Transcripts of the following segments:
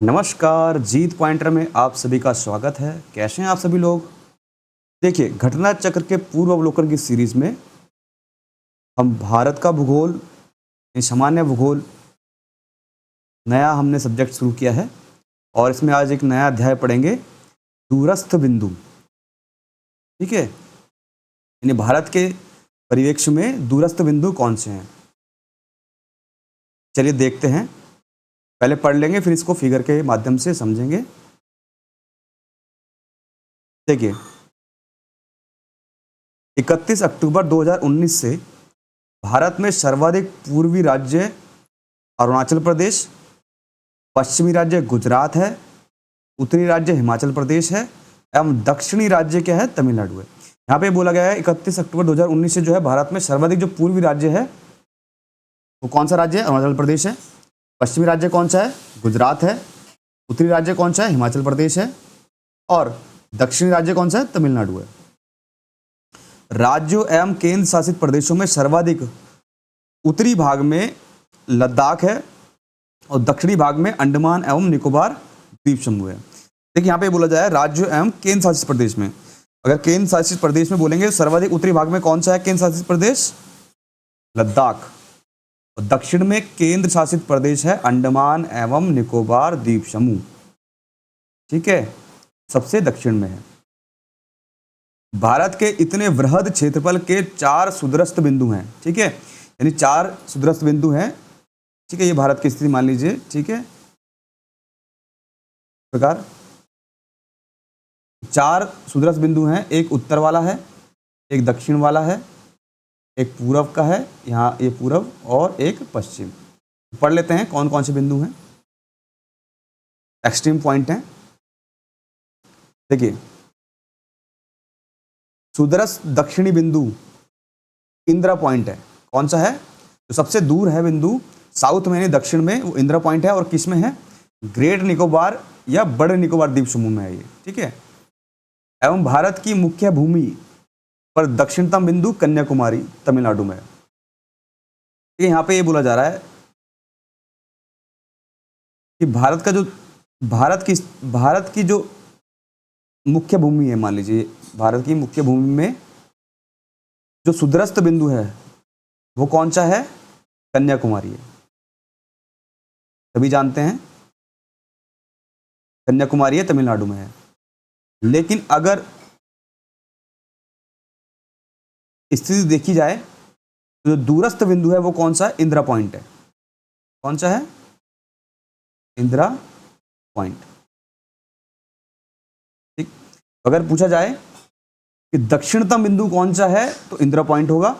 नमस्कार, जीत पॉइंटर में आप सभी का स्वागत है। कैसे हैं आप सभी लोग? देखिए, घटना चक्र के पूर्व अवलोकन की सीरीज में हम भारत का भूगोल, सामान्य भूगोल, नया हमने सब्जेक्ट शुरू किया है और इसमें आज एक नया अध्याय पढ़ेंगे, दूरस्थ बिंदु। ठीक है, यानी भारत के परिवेक्ष्य में दूरस्थ बिंदु कौन से हैं। चलिए देखते हैं, पहले पढ़ लेंगे फिर इसको फिगर के माध्यम से समझेंगे। देखिए, 31 अक्टूबर 2019 से भारत में सर्वाधिक पूर्वी राज्य अरुणाचल प्रदेश, पश्चिमी राज्य गुजरात है, उत्तरी राज्य हिमाचल प्रदेश है एवं दक्षिणी राज्य क्या है, तमिलनाडु है। यहाँ पे बोला गया है 31 अक्टूबर 2019 से जो है भारत में सर्वाधिक जो पूर्वी राज्य है वो कौन सा राज्य है? अरुणाचल प्रदेश है। पश्चिमी राज्य कौन सा है? गुजरात है। उत्तरी राज्य कौन सा है? हिमाचल प्रदेश है। और दक्षिणी राज्य कौन सा है? तमिलनाडु है। राज्यों एवं केंद्र शासित प्रदेशों में सर्वाधिक उत्तरी भाग में लद्दाख है और दक्षिणी भाग में अंडमान एवं निकोबार द्वीप समूह है। देखिए, यहाँ पे बोला जाए राज्य एवं केंद्र शासित प्रदेश में, अगर केंद्र शासित प्रदेश में बोलेंगे सर्वाधिक उत्तरी भाग में कौन सा है केंद्र शासित प्रदेश? लद्दाख। और दक्षिण में केंद्र शासित प्रदेश है अंडमान एवं निकोबार द्वीप समूह। ठीक है, सबसे दक्षिण में है। भारत के इतने वृहद क्षेत्रफल के 4 सुदूरस्थ बिंदु हैं। ठीक है, यानी 4 सुदूरस्थ बिंदु हैं। ठीक है, ये भारत की स्थिति मान लीजिए। ठीक है, प्रकार 4 सुदूरस्थ बिंदु हैं, एक उत्तर वाला है, एक दक्षिण वाला है, एक पूरब का है, यहाँ ये पूरब, और एक पश्चिम। पढ़ लेते हैं कौन कौन से बिंदु हैं, एक्सट्रीम पॉइंट हैं। देखिए, सुदूरस्थ दक्षिणी बिंदु इंदिरा पॉइंट है। कौन सा है? जो सबसे दूर है बिंदु साउथ में यानी दक्षिण में, वो इंदिरा पॉइंट है। और किस में है? ग्रेट निकोबार या बड़े निकोबार द्वीप समूह में है ये। ठीक है, एवं भारत की मुख्य भूमि पर दक्षिणतम बिंदु कन्याकुमारी तमिलनाडु में है। यहाँ पे ये बोला जा रहा है कि भारत की जो मुख्य भूमि है, मान लीजिए भारत की मुख्य भूमि में जो सुदूरस्थ बिंदु है वो कौन सा है? कन्याकुमारी है। सभी जानते हैं कन्याकुमारी है, तमिलनाडु में है। लेकिन अगर स्थिति देखी जाए तो जो दूरस्थ बिंदु है वो कौन सा है? इंदिरा पॉइंट है। कौन सा है? इंदिरा पॉइंट। ठीक, अगर पूछा जाए कि दक्षिणतम बिंदु कौन सा है तो इंदिरा पॉइंट होगा,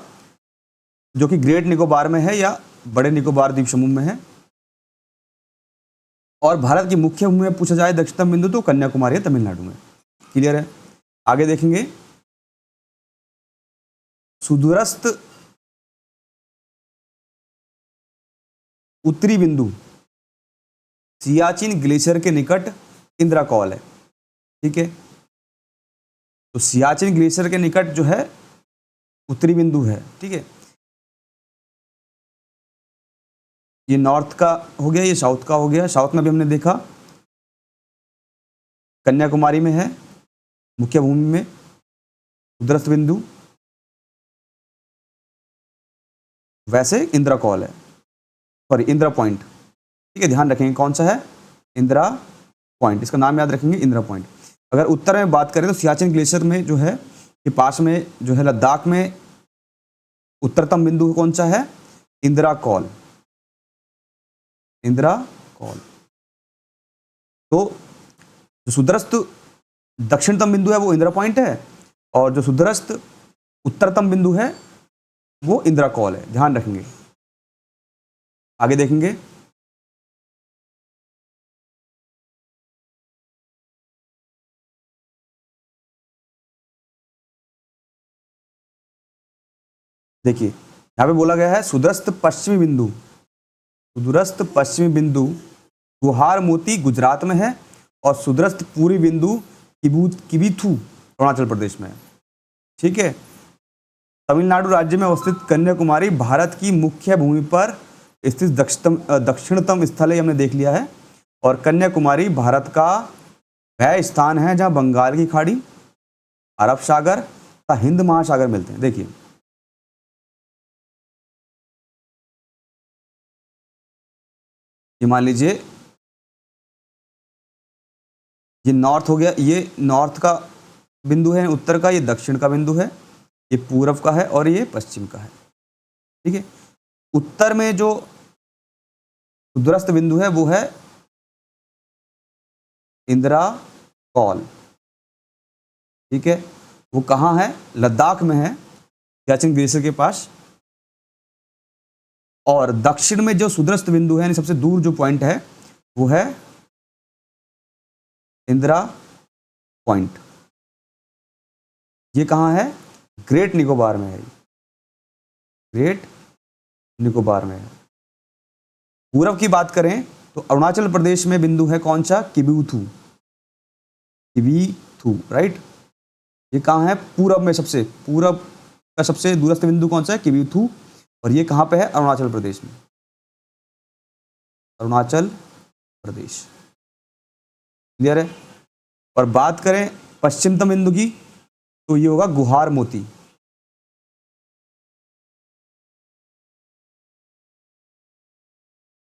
जो कि ग्रेट निकोबार में है या बड़े निकोबार द्वीप समूह में है। और भारत की मुख्य भूमि में पूछा जाए दक्षिणतम बिंदु तो कन्याकुमारी है, तमिलनाडु में। क्लियर है? आगे देखेंगे, सुदूरस्थ उत्तरी बिंदु सियाचिन ग्लेशियर के निकट इंदिरा कॉल है। ठीक है, तो सियाचिन ग्लेशियर के निकट जो है उत्तरी बिंदु है। ठीक है, ये नॉर्थ का हो गया, ये साउथ का हो गया। साउथ में भी हमने देखा कन्याकुमारी में है मुख्य भूमि में उदरस्थ बिंदु, वैसे इंदिरा कॉल है, सॉरी इंदिरा पॉइंट। ठीक है, ध्यान रखेंगे कौन सा है? इंदिरा पॉइंट, इसका नाम याद रखेंगे, इंदिरा पॉइंट। अगर उत्तर में बात करें तो सियाचिन ग्लेशियर में जो है के पास में जो है लद्दाख में उत्तरतम बिंदु कौन सा है? इंदिरा कॉल। इंदिरा कॉल। तो जो सुदूरस्थ दक्षिणतम बिंदु है वो इंदिरा पॉइंट है, और जो सुदूरस्थ उत्तरतम बिंदु है वो इंदिरा कॉल है। ध्यान रखेंगे। आगे देखेंगे, देखिए यहां पे बोला गया है सुदूरस्थ पश्चिमी बिंदु, सुदूरस्थ पश्चिमी बिंदु गुहार मोती गुजरात में है और सुदूरस्थ पूर्वी बिंदु किबीथू अरुणाचल प्रदेश में है। ठीक है, तमिलनाडु राज्य में अवस्थित कन्याकुमारी भारत की मुख्य भूमि पर स्थित दक्षिणतम स्थल है, हमने देख लिया है। और कन्याकुमारी भारत का वह स्थान है जहां बंगाल की खाड़ी, अरब सागर का हिंद महासागर मिलते हैं। देखिए ये मान लीजिए ये नॉर्थ हो गया, ये नॉर्थ का बिंदु है, उत्तर का, ये दक्षिण का बिंदु है, ये पूरब का है और ये पश्चिम का है। ठीक है, उत्तर में जो दूरस्थ बिंदु है वो है इंदिरा कॉल। ठीक है, वो कहाँ है? लद्दाख में है, सियाचिन ग्लेशियर के पास। और दक्षिण में जो सुदूरस्थ बिंदु है, यानी सबसे दूर जो पॉइंट है, वो है इंदिरा पॉइंट। ये कहाँ है? ग्रेट निकोबार में है, ग्रेट निकोबार में है। पूरब की बात करें तो अरुणाचल प्रदेश में बिंदु है कौन सा? किबिथु, किबिथु, राइट। ये कहाँ है? पूरब में, सबसे पूरब का सबसे दूरस्थ बिंदु कौन सा है? किबिथु। और ये कहाँ पे है? अरुणाचल प्रदेश में, अरुणाचल प्रदेश। क्लियर है? और बात करें पश्चिमतम बिंदु की तो ये होगा गुहार मोती।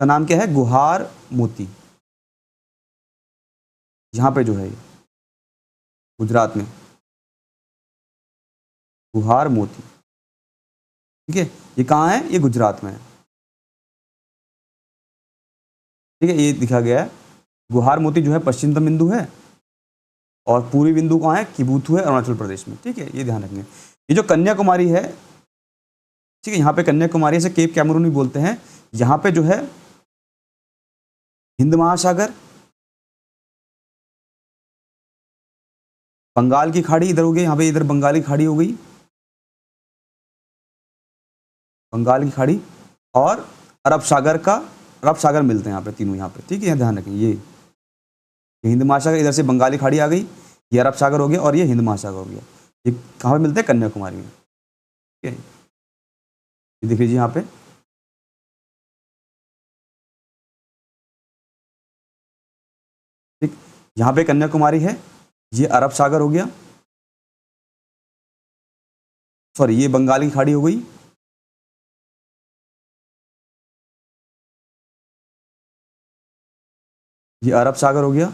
का नाम क्या है? गुहार मोती। यहां पे जो है गुजरात में गुहार मोती। ठीक है, ये कहाँ है? ये गुजरात में है। ठीक है, ये दिखा गया है। गुहार मोती जो है पश्चिमतम बिंदु है और पूर्वी बिंदु कहाँ है? किबुथु है, अरुणाचल प्रदेश में। ठीक है, ये ध्यान रखेंगे। ये जो कन्याकुमारी है, ठीक है, यहाँ पे कन्याकुमारी से केप कैमरून भी बोलते हैं। यहाँ पे जो है हिंद महासागर, बंगाल की खाड़ी इधर हो गई, यहाँ पे इधर बंगाली खाड़ी हो गई, बंगाल की खाड़ी और अरब सागर मिलते हैं यहाँ पे, तीनों यहाँ पे। ठीक है, यहाँ ध्यान रखें। ये हिंद महासागर, इधर से बंगाली खाड़ी आ गई, ये अरब सागर हो गया और ये हिंद महासागर हो गया। ये कहाँ पे मिलते हैं? कन्याकुमारी में। ठीक है, ये देख लीजिए यहाँ पे। ठीक, यहाँ पे कन्याकुमारी है, ये अरब सागर हो गया, सॉरी ये बंगाल की खाड़ी हो गई, ये अरब सागर हो गया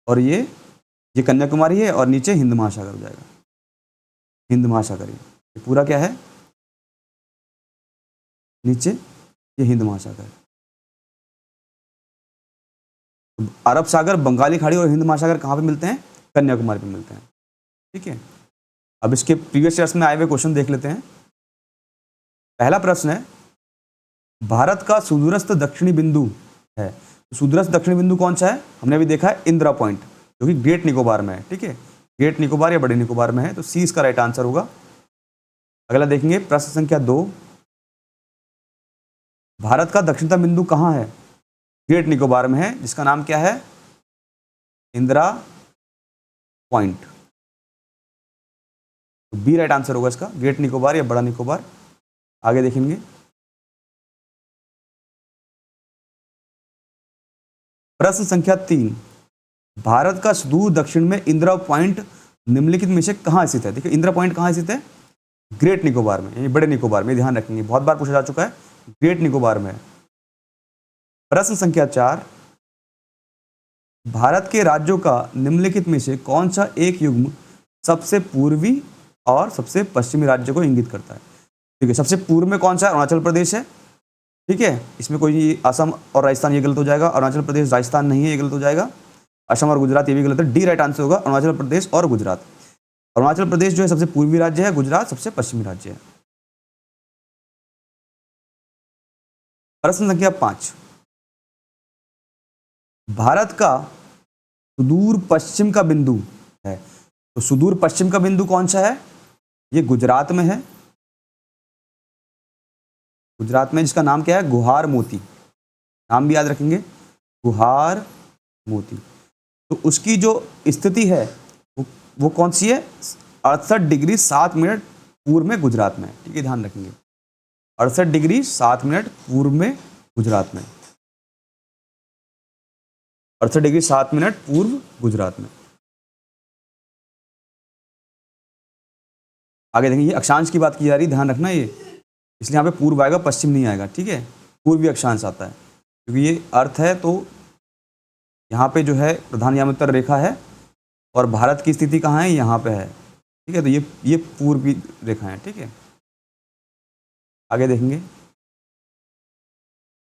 और ये कन्याकुमारी है और नीचे हिंद महासागर हो जाएगा, हिंद महासागर। ये पूरा क्या है? नीचे ये हिंद महासागर है। तो अरब सागर, बंगाली खाड़ी और हिंद महासागर कहाँ पे मिलते हैं? कन्याकुमारी पे मिलते हैं। ठीक है, अब इसके प्रीवियस ईयर्स में आए हुए क्वेश्चन देख लेते हैं। पहला प्रश्न है, भारत का सुदूरस्थ दक्षिणी बिंदु है। सुदूरस्थ दक्षिणी बिंदु कौन सा है? हमने अभी देखा है इंदिरा पॉइंट, जो कि ग्रेट निकोबार में है। ठीक है, ग्रेट निकोबार या बड़े निकोबार में है, तो सी इसका राइट आंसर होगा। अगला देखेंगे प्रश्न संख्या 2, भारत का दक्षिणतम बिंदु कहाँ है? ग्रेट निकोबार में है, जिसका नाम क्या है? इंदिरा पॉइंट। तो बी राइट आंसर होगा इसका, ग्रेट निकोबार या बड़ा निकोबार। आगे देखेंगे प्रश्न संख्या 3, भारत का सुदूर दक्षिण में इंदिरा पॉइंट निम्नलिखित में से कहाँ स्थित है? देखिए इंदिरा पॉइंट कहाँ स्थित है? ग्रेट निकोबार में, यानी बड़े निकोबार में। ध्यान रखेंगे, बहुत बार पूछा जा चुका है, ग्रेट निकोबार में है। प्रश्न संख्या 4, भारत के राज्यों का निम्नलिखित में से कौन सा एक युग्म सबसे पूर्वी और सबसे पश्चिमी राज्य को इंगित करता है? ठीक है, सबसे पूर्व में कौन सा है? अरुणाचल प्रदेश है। ठीक है, इसमें कोई असम और राजस्थान ये गलत हो जाएगा, अरुणाचल प्रदेश राजस्थान नहीं है, ये गलत हो जाएगा। असम और गुजरात ये भी गलत है, डी राइट आंसर होगा, अरुणाचल प्रदेश और गुजरात। अरुणाचल प्रदेश जो है सबसे पूर्वी राज्य है, गुजरात सबसे पश्चिमी राज्य है। प्रश्न संख्या 5, भारत का सुदूर पश्चिम का बिंदु है। तो सुदूर पश्चिम का बिंदु कौन सा है? ये गुजरात में है, गुजरात में, जिसका नाम क्या है? गुहार मोती। नाम भी याद रखेंगे, गुहार मोती। तो उसकी जो स्थिति है वो कौन सी है? 68 डिग्री 7 मिनट पूर्व में गुजरात में। ठीक है, ध्यान रखेंगे 68 डिग्री 7 मिनट पूर्व में गुजरात में। 68 डिग्री 7 मिनट पूर्व गुजरात में। आगे देखिए, ये अक्षांश की बात की जा रही है, ध्यान रखना ये, इसलिए यहाँ पे पूर्व आएगा, पश्चिम नहीं आएगा, ठीक है। पूर्वी अक्षांश आता है क्योंकि ये अर्थ है, तो यहाँ पे जो है प्रधान यामांतर रेखा है और भारत की स्थिति कहाँ है, यहाँ पे है, ठीक है। तो ये पूर्वी रेखा है, ठीक है। आगे देखेंगे,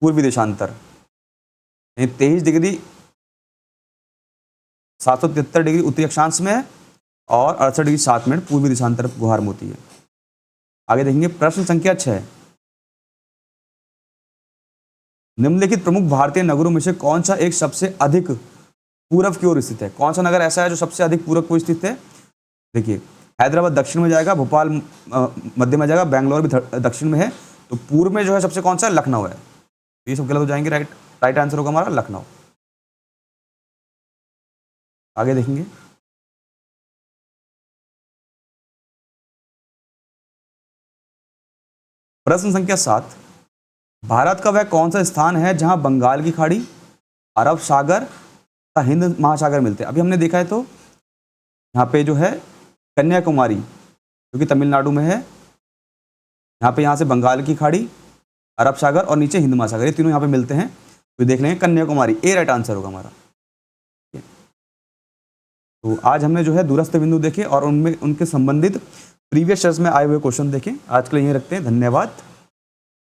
पूर्वी देशांतर 23 डिग्री 773 डिग्री उत्तरी अक्षांश में है और 68 डिग्री 7 मिनट पूर्वी देशांतर गुहार में होती है। आगे देखेंगे प्रश्न संख्या 6, निम्नलिखित प्रमुख भारतीय नगरों में से कौन सा एक सबसे अधिक पूर्व की ओर स्थित है? कौन सा नगर ऐसा है जो सबसे अधिक पूर्व की ओर स्थित है? देखिए, हैदराबाद दक्षिण में जाएगा, भोपाल मध्य में जाएगा, बेंगलोर भी दक्षिण में है। तो पूर्व में जो है सबसे कौन सा, लखनऊ है। तो ये सब गलत हो जाएंगे, राइट आंसर होगा हमारा लखनऊ। आगे देखेंगे, प्रश्न संख्या 7, भारत का वह कौन सा स्थान है जहां बंगाल की खाड़ी, अरब सागर तथा हिंद महासागर मिलते हैं? अभी हमने देखा है, तो यहाँ पे जो है कन्याकुमारी जो कि तमिलनाडु में है, यहाँ पे, यहाँ से बंगाल की खाड़ी, अरब सागर और नीचे हिंद महासागर, ये तीनों यहाँ पे मिलते हैं। तो देख लेंगे कन्याकुमारी, ए राइट आंसर होगा हमारा। तो आज हमने जो है दूरस्थ बिंदु देखे और उनमें उनके संबंधित प्रीवियस ईयर्स में आए हुए क्वेश्चन देखें। आज के लिए यहीं रखते हैं, धन्यवाद।